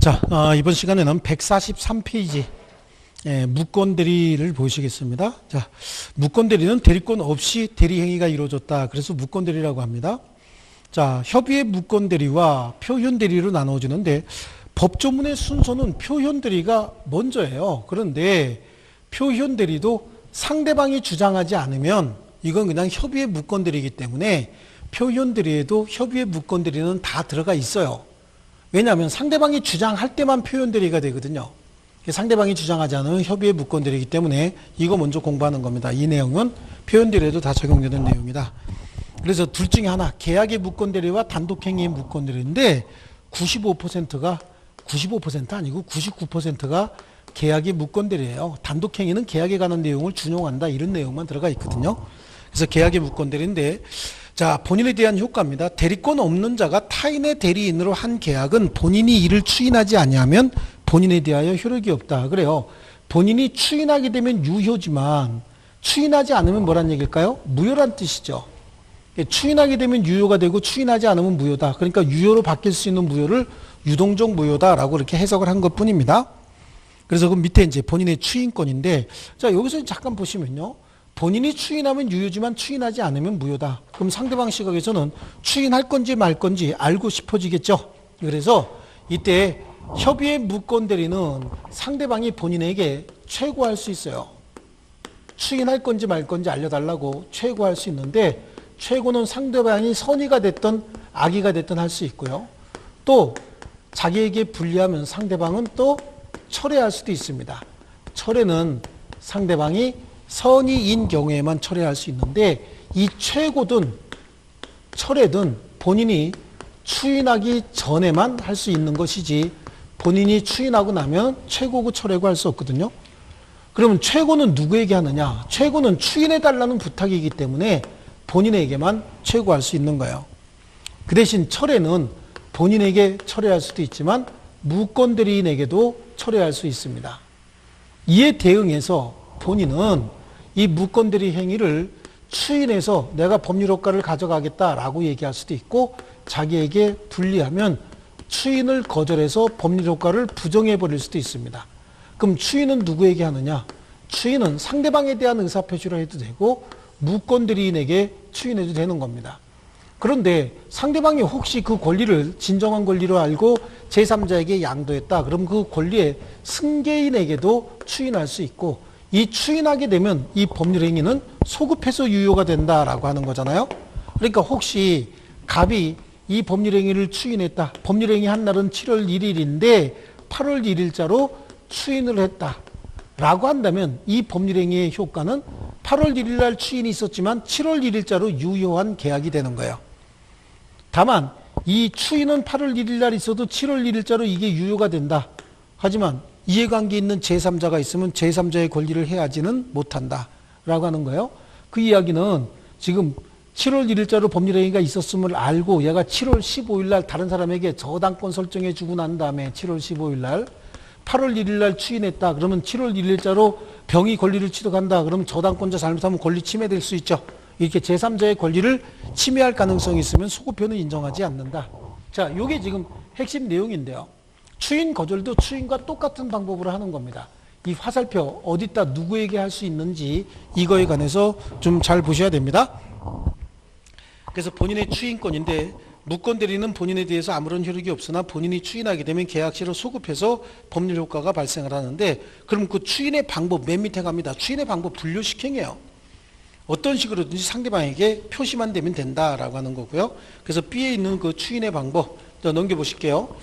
자, 이번 시간에는 143페이지 무권 대리를 보시겠습니다. 자, 무권 대리는 대리권 없이 대리 행위가 이루어졌다. 그래서 무권 대리라고 합니다. 자, 협의의 무권 대리와 표현 대리로 나눠지는데 법조문의 순서는 표현 대리가 먼저예요. 그런데 표현 대리도 상대방이 주장하지 않으면 이건 그냥 협의의 무권 대리이기 때문에 표현 대리에도 협의의 무권 대리는 다 들어가 있어요. 왜냐하면 상대방이 주장할 때만 표현 대리가 되거든요. 상대방이 주장하지 않으면 협의의 무권 대리이기 때문에 이거 먼저 공부하는 겁니다. 이 내용은 표현 대리에도 다 적용되는 내용이다. 그래서 둘 중에 하나, 계약의 무권 대리와 단독행위의 무권 대리인데 95%가 95% 아니고 99%가 계약의 무권 대리예요. 단독행위는 계약에 관한 내용을 준용한다 이런 내용만 들어가 있거든요. 그래서 계약의 무권 대리인데 자, 본인에 대한 효과입니다. 대리권 없는 자가 타인의 대리인으로 한 계약은 본인이 이를 추인하지 아니하면 본인에 대하여 효력이 없다. 그래요. 본인이 추인하게 되면 유효지만 추인하지 않으면 뭐란 얘기일까요? 무효란 뜻이죠. 추인하게 되면 유효가 되고 추인하지 않으면 무효다. 그러니까 유효로 바뀔 수 있는 무효를 유동적 무효다라고 이렇게 해석을 한 것뿐입니다. 그래서 그 밑에 이제 본인의 추인권인데 자, 여기서 잠깐 보시면요. 본인이 추인하면 유효지만 추인하지 않으면 무효다. 그럼 상대방 시각에서는 추인할 건지 말 건지 알고 싶어지겠죠. 그래서 이때 협의의 무권 대리는 상대방이 본인에게 최고할 수 있어요. 추인할 건지 말 건지 알려달라고 최고할 수 있는데 최고는 상대방이 선의가 됐든 악의가 됐든 할 수 있고요. 또 자기에게 불리하면 상대방은 또 철회할 수도 있습니다. 철회는 상대방이 선의인 경우에만 철회할 수 있는데 이 최고든 철회든 본인이 추인하기 전에만 할 수 있는 것이지 본인이 추인하고 나면 최고고 철회고 할 수 없거든요. 그러면 최고는 누구에게 하느냐? 최고는 추인해달라는 부탁이기 때문에 본인에게만 최고할 수 있는 거예요. 그 대신 철회는 본인에게 철회할 수도 있지만 무권 대리인에게도 철회할 수 있습니다. 이에 대응해서 본인은 이 무권 대리 행위를 추인해서 내가 법률 효과를 가져가겠다라고 얘기할 수도 있고 자기에게 불리하면 추인을 거절해서 법률 효과를 부정해 버릴 수도 있습니다. 그럼 추인은 누구에게 하느냐? 추인은 상대방에 대한 의사표시로 해도 되고 무권 대리인에게 추인해도 되는 겁니다. 그런데 상대방이 혹시 그 권리를 진정한 권리로 알고 제3자에게 양도했다. 그럼 그 권리의 승계인에게도 추인할 수 있고 이 추인하게 되면 이 법률 행위는 소급해서 유효가 된다라고 하는 거잖아요. 그러니까 혹시 갑이 이 법률 행위를 추인했다. 법률 행위 한 날은 7월 1일인데 8월 1일자로 추인을 했다라고 한다면 이 법률 행위의 효과는 8월 1일 날 추인이 있었지만 7월 1일자로 유효한 계약이 되는 거예요. 다만 이 추인은 8월 1일 날 있어도 7월 1일자로 이게 유효가 된다. 하지만 이해관계 있는 제3자가 있으면 제3자의 권리를 해야지는 못한다 라고 하는 거예요. 그 이야기는 지금 7월 1일자로 법률행위가 있었음을 알고 얘가 7월 15일 날 다른 사람에게 저당권 설정해 주고 난 다음에 7월 15일 날 8월 1일 날 추인했다. 그러면 7월 1일자로 병이 권리를 취득한다. 그러면 저당권자 잘못하면 권리 침해될 수 있죠. 이렇게 제3자의 권리를 침해할 가능성이 있으면 소급표는 인정하지 않는다. 자, 이게 지금 핵심 내용인데요. 추인 거절도 추인과 똑같은 방법으로 하는 겁니다. 이 화살표 어디다 누구에게 할 수 있는지 이거에 관해서 좀 잘 보셔야 됩니다. 그래서 본인의 추인권인데 무권 대리는 본인에 대해서 아무런 효력이 없으나 본인이 추인하게 되면 계약시로 소급해서 법률 효과가 발생을 하는데 그럼 그 추인의 방법 맨 밑에 갑니다. 추인의 방법 분류식행이에요. 어떤 식으로든지 상대방에게 표시만 되면 된다라고 하는 거고요. 그래서 B에 있는 그 추인의 방법 넘겨보실게요.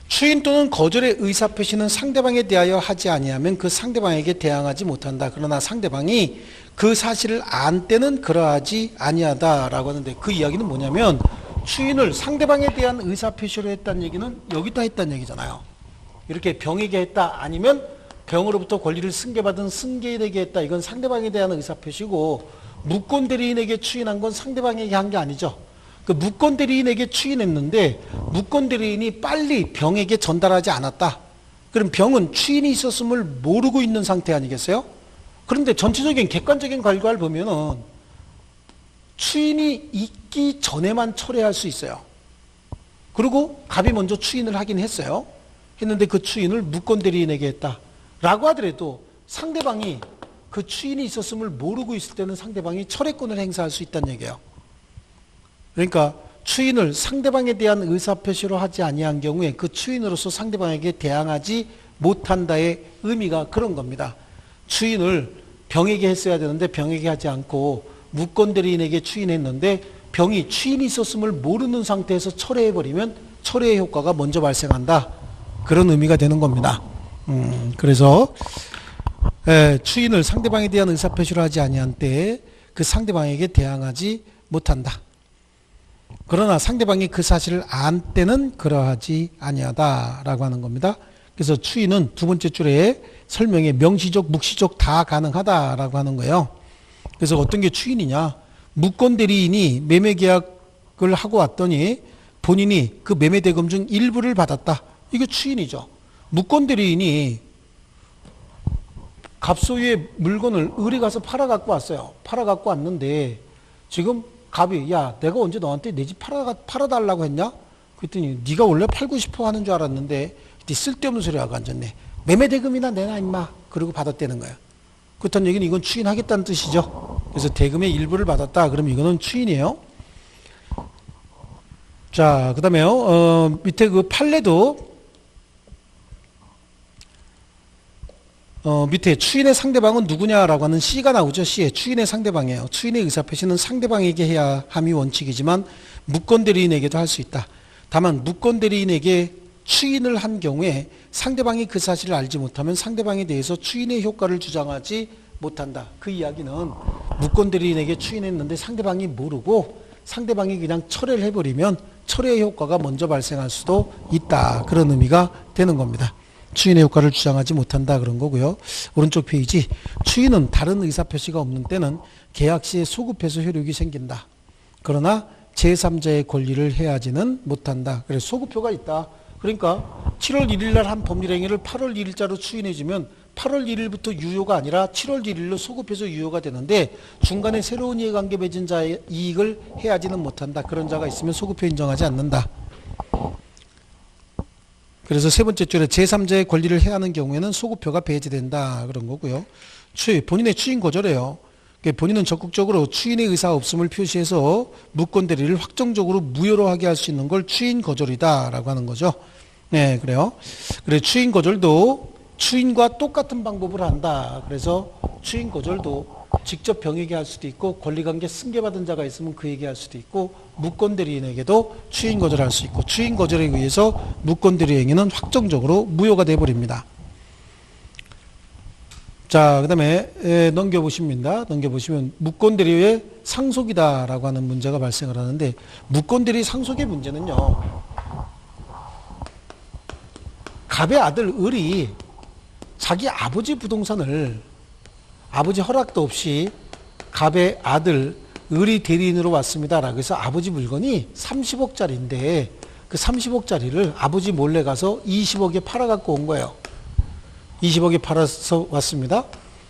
추인 또는 거절의 의사표시는 상대방에 대하여 하지 아니하면 그 상대방에게 대항하지 못한다. 그러나 상대방이 그 사실을 안 때는 그러하지 아니하다라고 하는데 그 이야기는 뭐냐면 추인을 상대방에 대한 의사표시로 했다는 얘기는 여기다 했다는 얘기잖아요. 이렇게 병에게 했다 아니면 병으로부터 권리를 승계받은 승계인에게 했다. 이건 상대방에 대한 의사표시고 무권 대리인에게 추인한 건 상대방에게 한 게 아니죠. 그 무권 대리인에게 추인했는데 무권 대리인이 빨리 병에게 전달하지 않았다. 그럼 병은 추인이 있었음을 모르고 있는 상태 아니겠어요? 그런데 전체적인 객관적인 결과를 보면은 추인이 있기 전에만 철회할 수 있어요. 그리고 갑이 먼저 추인을 하긴 했어요. 했는데 그 추인을 무권 대리인에게 했다 라고 하더라도 상대방이 그 추인이 있었음을 모르고 있을 때는 상대방이 철회권을 행사할 수 있다는 얘기예요. 그러니까 추인을 상대방에 대한 의사표시로 하지 아니한 경우에 그 추인으로서 상대방에게 대항하지 못한다의 의미가 그런 겁니다. 추인을 병에게 했어야 되는데 병에게 하지 않고 무권 대리인에게 추인했는데 병이 추인이 있었음을 모르는 상태에서 철회해버리면 철회의 효과가 먼저 발생한다. 그런 의미가 되는 겁니다. 그래서 추인을 상대방에 대한 의사표시를 하지 아니한 때에 그 상대방에게 대항하지 못한다. 그러나 상대방이 그 사실을 안 때는 그러하지 아니하다라고 하는 겁니다. 그래서 추인은 두 번째 줄에 설명에 명시적, 묵시적 다 가능하다라고 하는 거예요. 그래서 어떤 게 추인이냐? 무권 대리인이 매매 계약을 하고 왔더니 본인이 그 매매 대금 중 일부를 받았다. 이게 추인이죠. 무권 대리인이 갑소유의 물건을 을이 가서 팔아 갖고 왔어요. 팔아 갖고 왔는데 지금 갑이 야 내가 언제 너한테 내 집 팔아달라고 했냐? 그랬더니 네가 원래 팔고 싶어 하는 줄 알았는데 쓸데없는 소리 하고 앉았네. 매매 대금이나 내놔 임마. 그리고 받았다는 거야. 그렇다는 얘기는 이건 추인하겠다는 뜻이죠. 그래서 대금의 일부를 받았다. 그러면 이거는 추인이에요. 자, 그 다음에요. 밑에 그 판례도 밑에 추인의 상대방은 누구냐라고 하는 C가 나오죠. C에 추인의 상대방이에요. 추인의 의사표시는 상대방에게 해야 함이 원칙이지만 무권 대리인에게도 할 수 있다. 다만 무권 대리인에게 추인을 한 경우에 상대방이 그 사실을 알지 못하면 상대방에 대해서 추인의 효과를 주장하지 못한다. 그 이야기는 무권 대리인에게 추인했는데 상대방이 모르고 상대방이 그냥 철회를 해버리면 철회의 효과가 먼저 발생할 수도 있다. 그런 의미가 되는 겁니다. 추인의 효과를 주장하지 못한다 그런 거고요. 오른쪽 페이지 추인은 다른 의사표시가 없는 때는 계약 시에 소급해서 효력이 생긴다. 그러나 제3자의 권리를 해하지는 못한다. 그래서 소급효가 있다. 그러니까 7월 1일 날 한 법률행위를 8월 1일자로 추인해주면 8월 1일부터 유효가 아니라 7월 1일로 소급해서 유효가 되는데 중간에 새로운 이해관계 맺은 자의 이익을 해하지는 못한다. 그런 자가 있으면 소급효 인정하지 않는다. 그래서 세 번째 줄에 제3자의 권리를 해하는 경우에는 소급효가 배제된다. 그런 거고요. 본인의 추인 거절해요. 본인은 적극적으로 추인의 의사 없음을 표시해서 무권 대리를 확정적으로 무효로 하게 할 수 있는 걸 추인 거절이다라고 하는 거죠. 네, 그래요. 그래 추인 거절도 추인과 똑같은 방법을 한다. 그래서 추인 거절도 직접 병에게 할 수도 있고 권리관계 승계받은 자가 있으면 그에게 할 수도 있고 무권 대리인에게도 추인 거절할 수 있고 추인 거절에 의해서 무권 대리 행위는 확정적으로 무효가 되어버립니다. 자, 그 다음에 넘겨보시면 무권 대리의 상속이다라고 하는 문제가 발생을 하는데 무권 대리 상속의 문제는요. 갑의 아들 을이 자기 아버지 부동산을 아버지 허락도 없이 갑의 아들 을이 대리인으로 왔습니다라고 해서 아버지 물건이 30억짜리인데 그 30억짜리를 아버지 몰래 가서 20억에 팔아갖고 온 거예요. 20억에 팔아서 왔습니다.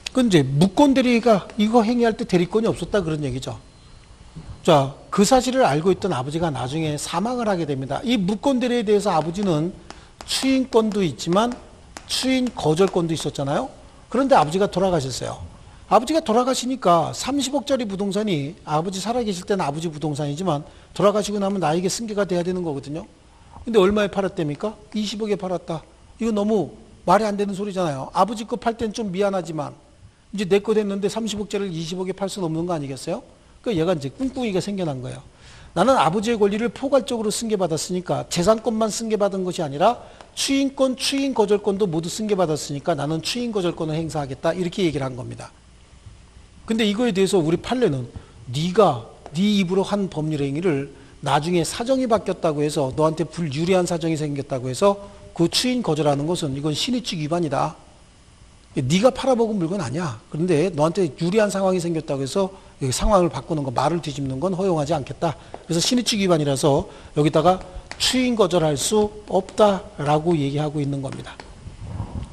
그건 이제 무권 대리가 이거 행위할 때 대리권이 없었다 그런 얘기죠. 자, 그 사실을 알고 있던 아버지가 나중에 사망을 하게 됩니다. 이 무권 대리에 대해서 아버지는 추인권도 있지만 추인 거절권도 있었잖아요. 그런데 아버지가 돌아가셨어요. 아버지가 돌아가시니까 30억짜리 부동산이 아버지 살아계실 때는 아버지 부동산이지만 돌아가시고 나면 나에게 승계가 돼야 되는 거거든요. 근데 얼마에 팔았답니까? 20억에 팔았다. 이거 너무 말이 안 되는 소리잖아요. 아버지 거 팔 땐 좀 미안하지만 이제 내 거 됐는데 30억짜리를 20억에 팔 수는 없는 거 아니겠어요? 그러니까 얘가 이제 꿍꿍이가 생겨난 거예요. 나는 아버지의 권리를 포괄적으로 승계받았으니까 재산권만 승계받은 것이 아니라 추인권, 추인 거절권도 모두 승계받았으니까 나는 추인 거절권을 행사하겠다 이렇게 얘기를 한 겁니다. 근데 이거에 대해서 우리 판례는 네가 네 입으로 한 법률 행위를 나중에 사정이 바뀌었다고 해서 너한테 불유리한 사정이 생겼다고 해서 그 추인 거절하는 것은 이건 신의칙 위반이다. 네가 팔아먹은 물건 아니야. 그런데 너한테 유리한 상황이 생겼다고 해서 상황을 바꾸는 거, 말을 뒤집는 건 허용하지 않겠다. 그래서 신의칙 위반이라서 여기다가 추인 거절할 수 없다라고 얘기하고 있는 겁니다.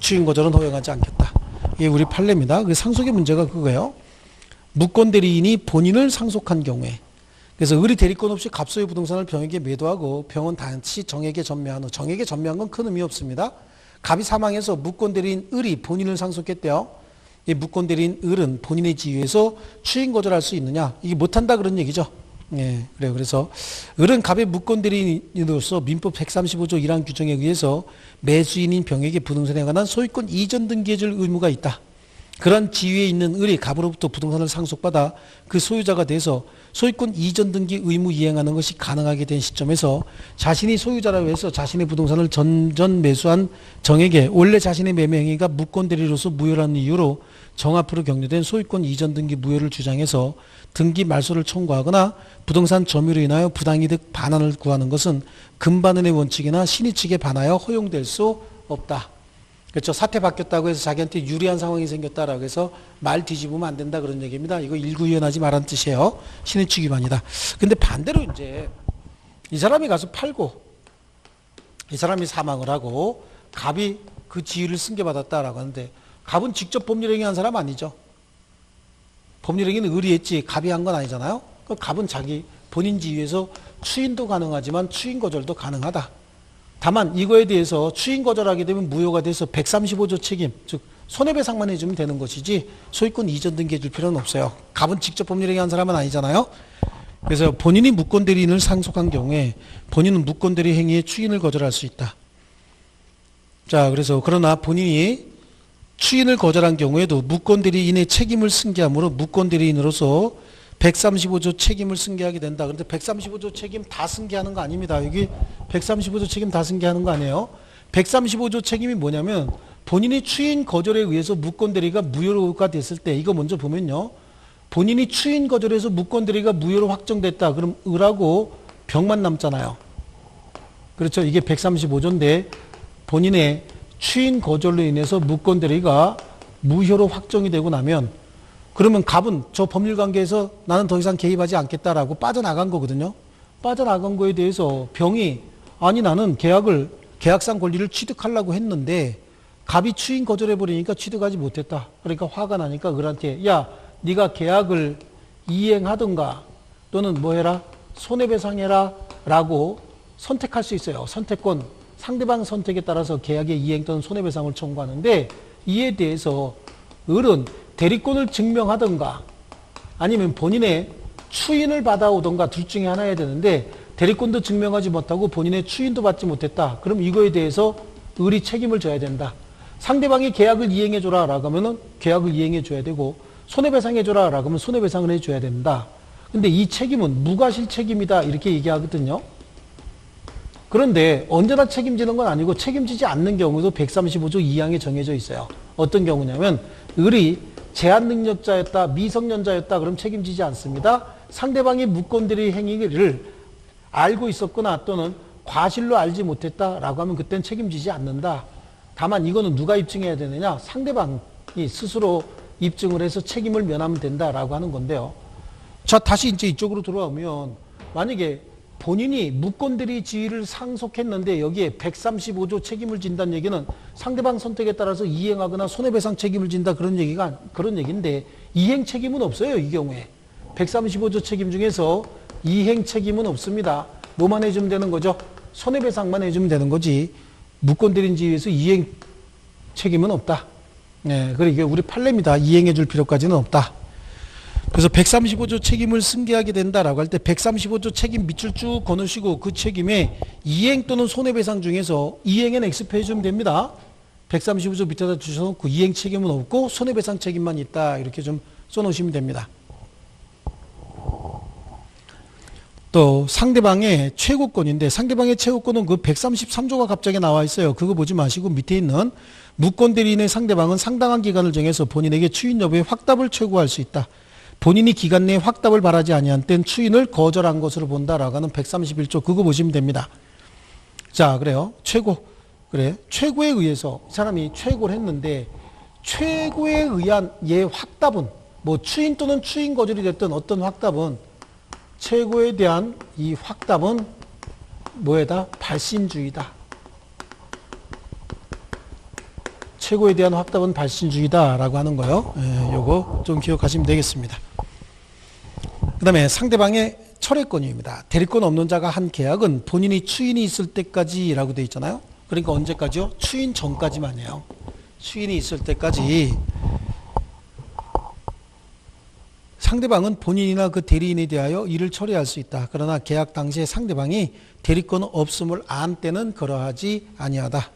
추인 거절은 허용하지 않겠다. 이게 우리 판례입니다. 그 상속의 문제가 그거예요. 무권 대리인이 본인을 상속한 경우에 그래서 을이 대리권 없이 갑소유 부동산을 병에게 매도하고 병은 다시 정에게 전매한 후 정에게 전매한 건 큰 의미 없습니다. 갑이 사망해서 무권 대리인 을이 본인을 상속했대요. 이 무권 대리인 을은 본인의 지위에서 추인 거절할 수 있느냐? 이게 못한다 그런 얘기죠. 예, 그래요. 그래서 을은 갑의 무권 대리인으로서 민법 135조 1항 규정에 의해서 매수인인 병에게 부동산에 관한 소유권 이전 등기해줄 의무가 있다. 그런 지위에 있는 을이 갑으로부터 부동산을 상속받아 그 소유자가 돼서 소유권 이전 등기 의무 이행하는 것이 가능하게 된 시점에서 자신이 소유자라고 해서 자신의 부동산을 전전 매수한 정에게 원래 자신의 매매 행위가 무권 대리로서 무효라는 이유로 정 앞으로 격려된 소유권 이전 등기 무효를 주장해서 등기 말소를 청구하거나 부동산 점유로 인하여 부당이득 반환을 구하는 것은 금반환의 원칙이나 신의 측에 반하여 허용될 수 없다. 그렇죠. 사태 바뀌었다고 해서 자기한테 유리한 상황이 생겼다라고 해서 말 뒤집으면 안 된다 그런 얘기입니다. 이거 일구이연하지 말라는 뜻이에요. 신의 측 위반이다. 근데 반대로 이제 이 사람이 가서 팔고 이 사람이 사망을 하고 갑이 그 지위를 승계받았다라고 하는데 갑은 직접 법률행위 한 사람 아니죠. 법률행위는 을이 했지 갑이 한 건 아니잖아요. 갑은 자기 본인 지위에서 추인도 가능하지만 추인 거절도 가능하다. 다만 이거에 대해서 추인 거절하게 되면 무효가 돼서 135조 책임, 즉 손해배상만 해주면 되는 것이지 소유권 이전 등기해 줄 필요는 없어요. 갑은 직접 법률행위 한 사람은 아니잖아요. 그래서 본인이 무권 대리인을 상속한 경우에 본인은 무권 대리 행위의 추인을 거절할 수 있다. 자, 그래서 그러나 본인이 추인을 거절한 경우에도 무권 대리인의 책임을 승계하므로 무권 대리인으로서 135조 책임을 승계하게 된다. 그런데 135조 책임 다 승계하는 거 아닙니다. 여기 135조 책임 다 승계하는 거 아니에요. 135조 책임이 뭐냐면 본인이 추인 거절에 의해서 무권 대리가 무효가 됐을 때 이거 먼저 보면요. 본인이 추인 거절에서 무권 대리가 무효로 확정됐다. 그럼 을하고 병만 남잖아요. 그렇죠. 이게 135조인데 본인의 추인 거절로 인해서 무권 대리가 무효로 확정이 되고 나면 그러면 갑은 저 법률관계에서 나는 더 이상 개입하지 않겠다라고 빠져나간 거거든요. 빠져나간 거에 대해서 병이 아니 나는 계약상 권리를 취득하려고 했는데 갑이 추인 거절해버리니까 취득하지 못했다. 그러니까 화가 나니까 을한테 야 네가 계약을 이행하든가 또는 뭐 해라 손해배상해라 라고 선택할 수 있어요. 선택권 상대방 선택에 따라서 계약의 이행 또는 손해배상을 청구하는데 이에 대해서 을은 대리권을 증명하든가 아니면 본인의 추인을 받아오든가 둘 중에 하나 해야 되는데 대리권도 증명하지 못하고 본인의 추인도 받지 못했다. 그럼 이거에 대해서 을이 책임을 져야 된다. 상대방이 계약을 이행해줘라 라고 하면은 계약을 이행해줘야 되고 손해배상해줘라 라고 하면 손해배상을 해줘야 된다. 근데 이 책임은 무과실 책임이다 이렇게 얘기하거든요. 그런데 언제나 책임지는 건 아니고 책임지지 않는 경우도 135조 2항에 정해져 있어요. 어떤 경우냐면 을이 제한 능력자였다, 미성년자였다 그럼 책임지지 않습니다. 상대방이 무권대리 행위를 알고 있었거나 또는 과실로 알지 못했다라고 하면 그때는 책임지지 않는다. 다만 이거는 누가 입증해야 되느냐? 상대방이 스스로 입증을 해서 책임을 면하면 된다라고 하는 건데요. 자, 다시 이제 이쪽으로 돌아오면 만약에 본인이 무권대리 지위를 상속했는데 여기에 135조 책임을 진다는 얘기는 상대방 선택에 따라서 이행하거나 손해배상 책임을 진다 그런 얘기인데 이행 책임은 없어요. 이 경우에 135조 책임 중에서 이행 책임은 없습니다. 뭐만 해주면 되는 거죠? 손해배상만 해주면 되는 거지 무권대리인 지위에서 이행 책임은 없다. 네, 그래 이게 우리 판례입니다. 이행해 줄 필요까지는 없다. 그래서 135조 책임을 승계하게 된다라고 할 때 135조 책임 밑줄 쭉 거놓으시고 그 책임에 이행 또는 손해배상 중에서 이행에는 X표 해주면 됩니다. 135조 밑에다 주셔놓고 이행 책임은 없고 손해배상 책임만 있다 이렇게 좀 써놓으시면 됩니다. 또 상대방의 최고권인데 상대방의 최고권은 그 133조가 갑자기 나와 있어요. 그거 보지 마시고 밑에 있는 무권대리인의 상대방은 상당한 기간을 정해서 본인에게 추인 여부의 확답을 최고할 수 있다. 본인이 기간 내에 확답을 바라지 아니한 때는 추인을 거절한 것으로 본다라고 하는 131조 그거 보시면 됩니다. 자, 그래요. 최고에 의해서 이 사람이 최고를 했는데 최고에 의한 얘 확답은 뭐 추인 또는 추인 거절이 됐던 어떤 확답은 최고에 대한 이 확답은 뭐에다? 발신주의다. 최고에 대한 확답은 발신주의다라고 하는 거요. 예, 요거 좀 기억하시면 되겠습니다. 그 다음에 상대방의 철회권입니다. 대리권 없는 자가 한 계약은 본인이 추인이 있을 때까지라고 되어 있잖아요. 그러니까 언제까지요? 추인 전까지만 해요. 추인이 있을 때까지 상대방은 본인이나 그 대리인에 대하여 일을 처리할 수 있다. 그러나 계약 당시에 상대방이 대리권 없음을 안 때는 그러하지 아니하다.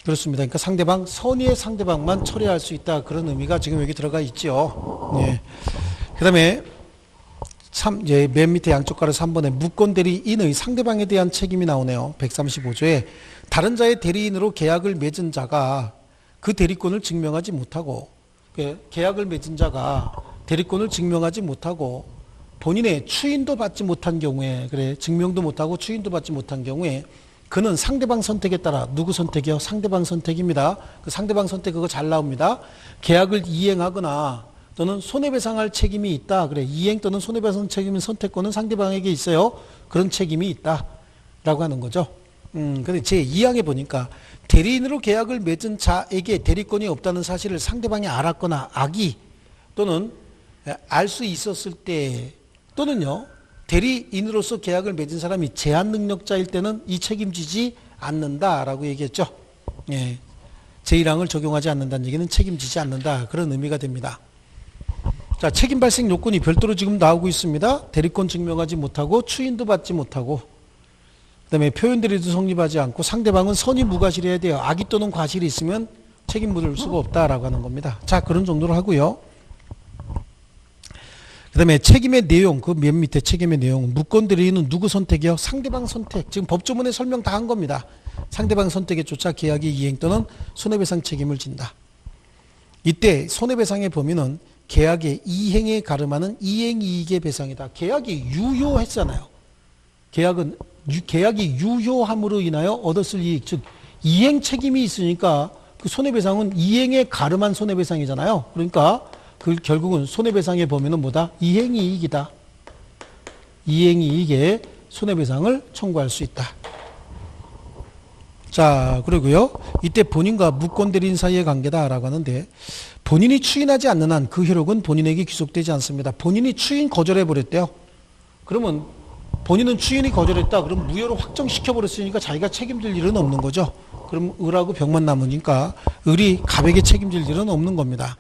그렇습니다. 그러니까 상대방, 선의의 상대방만 처리할 수 있다. 그런 의미가 지금 여기 들어가 있죠. 네. 그 다음에 맨 밑에 양쪽 가로 3번에 무권 대리인의 상대방에 대한 책임이 나오네요. 135조에 다른 자의 대리인으로 계약을 맺은 자가 그 대리권을 증명하지 못하고, 계약을 맺은 자가 대리권을 증명하지 못하고 본인의 추인도 받지 못한 경우에, 증명도 못하고 추인도 받지 못한 경우에 그는 상대방 선택에 따라, 누구 선택이요? 상대방 선택입니다. 그 상대방 선택 그거 잘 나옵니다. 계약을 이행하거나 또는 손해배상할 책임이 있다. 이행 또는 손해배상 책임은 선택권은 상대방에게 있어요. 그런 책임이 있다. 라고 하는 거죠. 근데 제 2항에 보니까 대리인으로 계약을 맺은 자에게 대리권이 없다는 사실을 상대방이 알았거나 악의 또는 알 수 있었을 때, 또는요, 대리인으로서 계약을 맺은 사람이 제한 능력자일 때는 이 책임지지 않는다라고 얘기했죠. 예. 제1항을 적용하지 않는다는 얘기는 책임지지 않는다. 그런 의미가 됩니다. 자, 책임 발생 요건이 별도로 지금 나오고 있습니다. 대리권 증명하지 못하고 추인도 받지 못하고, 그다음에 표현 대리도 성립하지 않고 상대방은 선의 무과실해야 돼요. 악의 또는 과실이 있으면 책임 묻을 수가 없다라고 하는 겁니다. 자, 그런 정도로 하고요. 그 다음에 책임의 내용, 그 맨 밑에 책임의 내용, 무권 대리인은 누구 선택이요? 상대방 선택. 지금 법조문에 설명 다 한 겁니다. 상대방 선택에 쫓아 계약의 이행 또는 손해배상 책임을 진다. 이때 손해배상의 범위는 계약의 이행에 가름하는 이행이익의 배상이다. 계약이 유효했잖아요. 계약이 유효함으로 인하여 얻었을 이익, 즉 이행 책임이 있으니까 그 손해배상은 이행에 가름한 손해배상이잖아요. 그러니까 그 결국은 손해배상의 범위는 뭐다? 이행이익이다. 이행이익에 손해배상을 청구할 수 있다. 자, 그리고요, 이때 본인과 무권 대리인 사이의 관계다라고 하는데, 본인이 추인하지 않는 한 그 효력은 본인에게 귀속되지 않습니다. 본인이 추인 거절해버렸대요. 그러면 본인은 추인이 거절했다. 그럼 무효로 확정시켜버렸으니까 자기가 책임질 일은 없는 거죠. 그럼 을하고 벽만 남으니까 을이 갑에게 책임질 일은 없는 겁니다.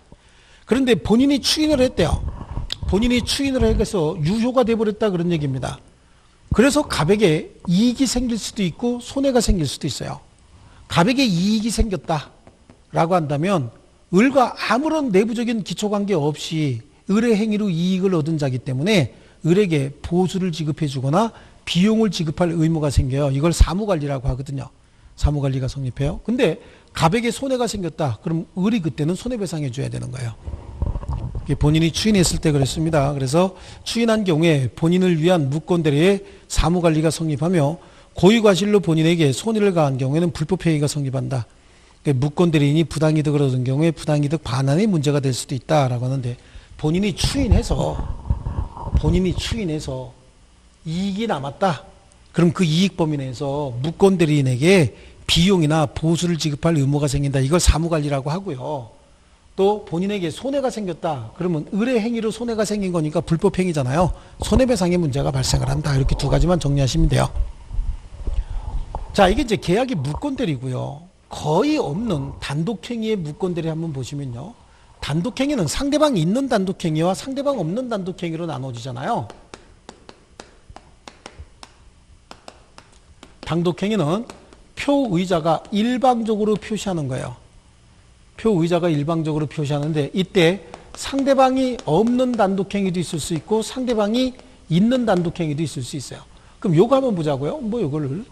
그런데 본인이 추인을 했대요. 본인이 추인을 해서 유효가 돼버렸다 그런 얘기입니다. 그래서 갑에게 이익이 생길 수도 있고 손해가 생길 수도 있어요. 갑에게 이익이 생겼다라고 한다면 을과 아무런 내부적인 기초관계 없이 을의 행위로 이익을 얻은 자기 때문에 을에게 보수를 지급해 주거나 비용을 지급할 의무가 생겨요. 이걸 사무관리라고 하거든요. 사무관리가 성립해요. 근데 갑에게 손해가 생겼다. 그럼 을이 그때는 손해배상해 줘야 되는 거예요. 본인이 추인했을 때 그랬습니다. 그래서 추인한 경우에 본인을 위한 무권대리의 사무관리가 성립하며 고의과실로 본인에게 손해를 가한 경우에는 불법행위가 성립한다. 무권대리인이 부당이득을 얻은 경우에 부당이득 반환의 문제가 될 수도 있다라고 하는데, 본인이 추인해서 이익이 남았다. 그럼 그 이익 범위 내에서 무권대리인에게 비용이나 보수를 지급할 의무가 생긴다. 이걸 사무관리라고 하고요. 또 본인에게 손해가 생겼다. 그러면 을의 행위로 손해가 생긴 거니까 불법행위잖아요. 손해배상의 문제가 발생을 한다. 이렇게 두 가지만 정리하시면 돼요. 자, 이게 이제 계약이 무권대리고요. 거의 없는 단독행위의 무권대리 한번 보시면요. 단독행위는 상대방이 있는 단독행위와 상대방 없는 단독행위로 나눠지잖아요. 단독행위는 표의자가 일방적으로 표시하는 거예요. 표의자가 일방적으로 표시하는데, 이때 상대방이 없는 단독행위도 있을 수 있고 상대방이 있는 단독행위도 있을 수 있어요. 그럼 요거 한번 보자고요. 요거를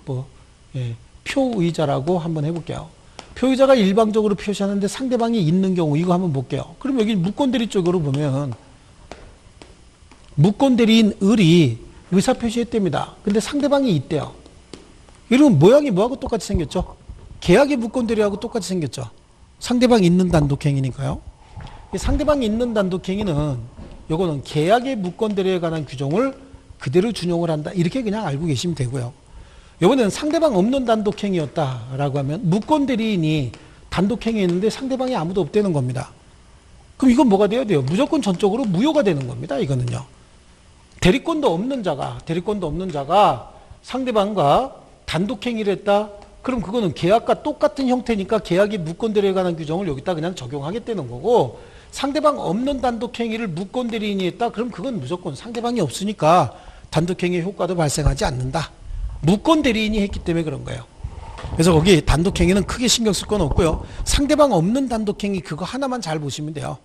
표의자라고 한번 해볼게요. 표의자가 일방적으로 표시하는데 상대방이 있는 경우, 이거 한번 볼게요. 그럼 여기 무권대리 쪽으로 보면 무권대리인 을이 의사표시했답니다. 근데 상대방이 있대요. 이러면 모양이 뭐하고 똑같이 생겼죠? 계약의 무권대리하고 똑같이 생겼죠. 상대방이 있는 단독행위니까요. 상대방이 있는 단독행위는 요거는 계약의 무권대리에 관한 규정을 그대로 준용을 한다. 이렇게 그냥 알고 계시면 되고요. 이번에는 상대방 없는 단독행위였다라고 하면 무권대리인이 단독행위했는데 상대방이 아무도 없다는 겁니다. 그럼 이건 뭐가 돼야 돼요? 무조건 전적으로 무효가 되는 겁니다. 이거는요. 대리권도 없는 자가 상대방과 단독행위를 했다. 그럼 그거는 계약과 똑같은 형태니까 계약이 무권대리에 관한 규정을 여기다 그냥 적용하겠다는 거고, 상대방 없는 단독행위를 무권대리인이 했다? 그럼 그건 무조건 상대방이 없으니까 단독행위 효과도 발생하지 않는다. 무권대리인이 했기 때문에 그런 거예요. 그래서 거기 단독행위는 크게 신경 쓸 건 없고요. 상대방 없는 단독행위 그거 하나만 잘 보시면 돼요.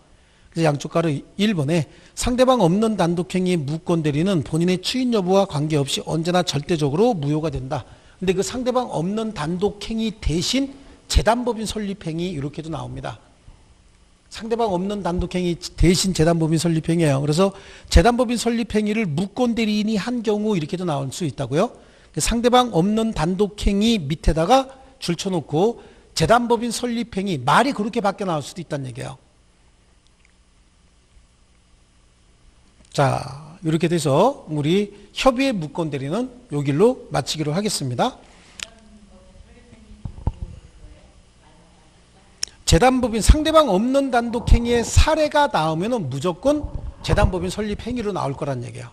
그래서 양쪽 가로 1번에 상대방 없는 단독행위의 무권대리는 본인의 추인 여부와 관계없이 언제나 절대적으로 무효가 된다. 근데 그 상대방 없는 단독행위 대신 재단법인 설립행위 이렇게도 나옵니다. 상대방 없는 단독행위 대신 재단법인 설립행위예요. 그래서 재단법인 설립행위를 무권대리인이 한 경우 이렇게도 나올 수 있다고요. 상대방 없는 단독행위 밑에다가 줄쳐놓고 재단법인 설립행위, 말이 그렇게 바뀌어 나올 수도 있다는 얘기예요. 자, 이렇게 돼서 우리 협의의 무권대리는 요 길로 마치기로 하겠습니다. 재단법인 상대방 없는 단독행위의 사례가 나오면 무조건 재단법인 설립행위로 나올 거란 얘기예요.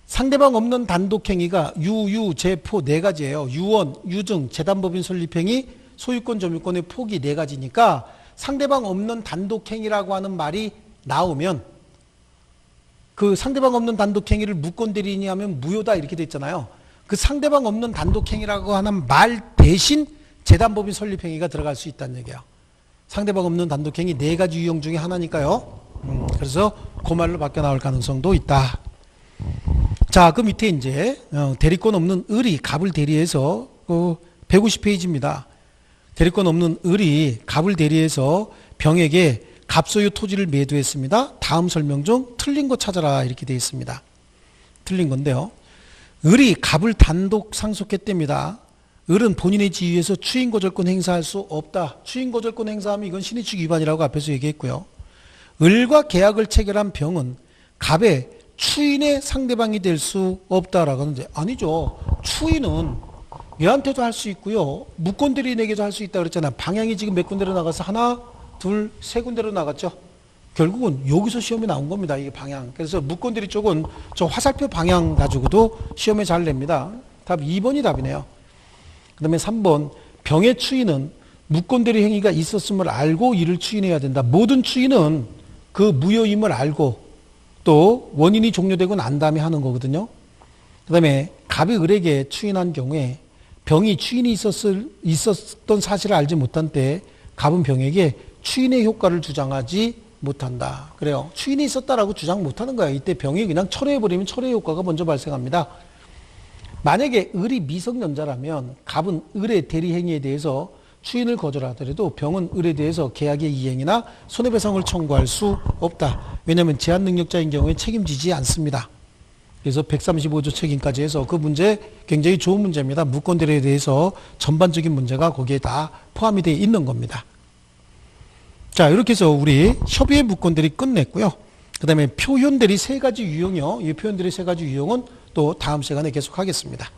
상대방 없는 단독행위가 유, 재, 포 네 가지예요. 유언, 유증, 재단법인 설립행위, 소유권, 점유권의 포기 네 가지니까 상대방 없는 단독행위라고 하는 말이 나오면 그 상대방 없는 단독행위를 무권대리인이 하면 무효다 이렇게 돼 있잖아요. 그 상대방 없는 단독행위라고 하는 말 대신 재단법인 설립행위가 들어갈 수 있다는 얘기예요. 상대방 없는 단독행위 네 가지 유형 중에 하나니까요. 그래서 그 말로 바뀌어 나올 가능성도 있다. 자, 그 밑에 이제 대리권 없는 을이 갑을 대리해서 150페이지입니다. 대리권 없는 을이 갑을 대리해서 병에게 갑소유 토지를 매도했습니다. 다음 설명 중 틀린 거 찾아라 이렇게 되어 있습니다. 틀린 건데요. 을이 갑을 단독 상속했답니다. 을은 본인의 지위에서 추인고절권 행사할 수 없다. 추인고절권 행사하면 이건 신의축 위반이라고 앞에서 얘기했고요. 을과 계약을 체결한 병은 갑의 추인의 상대방이 될 수 없다라고 하는데 아니죠. 추인은 얘한테도 할 수 있고요. 무권대리인에게도 할 수 있다 그랬잖아요. 방향이 지금 몇 군데로 나가서 하나, 둘, 세 군데로 나갔죠. 결국은 여기서 시험에 나온 겁니다. 이게 방향. 그래서 무권대리 쪽은 저 화살표 방향 가지고도 시험에 잘 냅니다. 답 2번이 답이네요. 그 다음에 3번 병의 추인은 무권대리 행위가 있었음을 알고 이를 추인해야 된다. 모든 추인은 그 무효임을 알고 또 원인이 종료되고 난 다음에 하는 거거든요. 그 다음에 갑이 을에게 추인한 경우에 병이 추인이 있었던 사실을 알지 못한 때 갑은 병에게 추인의 효과를 주장하지 못한다. 그래요. 추인이 있었다라고 주장 못하는 거야. 이때 병이 그냥 철회해버리면 철회 효과가 먼저 발생합니다. 만약에 을이 미성년자라면 갑은 을의 대리행위에 대해서 추인을 거절하더라도 병은 을에 대해서 계약의 이행이나 손해배상을 청구할 수 없다. 왜냐하면 제한능력자인 경우에 책임지지 않습니다. 그래서 135조 책임까지 해서 그 문제 굉장히 좋은 문제입니다. 무권대리에 대해서 전반적인 문제가 거기에 다 포함이 되어 있는 겁니다. 자, 이렇게 해서 우리 협의의 무권대리 끝냈고요. 그 다음에 표현대리 세 가지 유형이요. 이 표현대리 세 가지 유형은 또 다음 시간에 계속하겠습니다.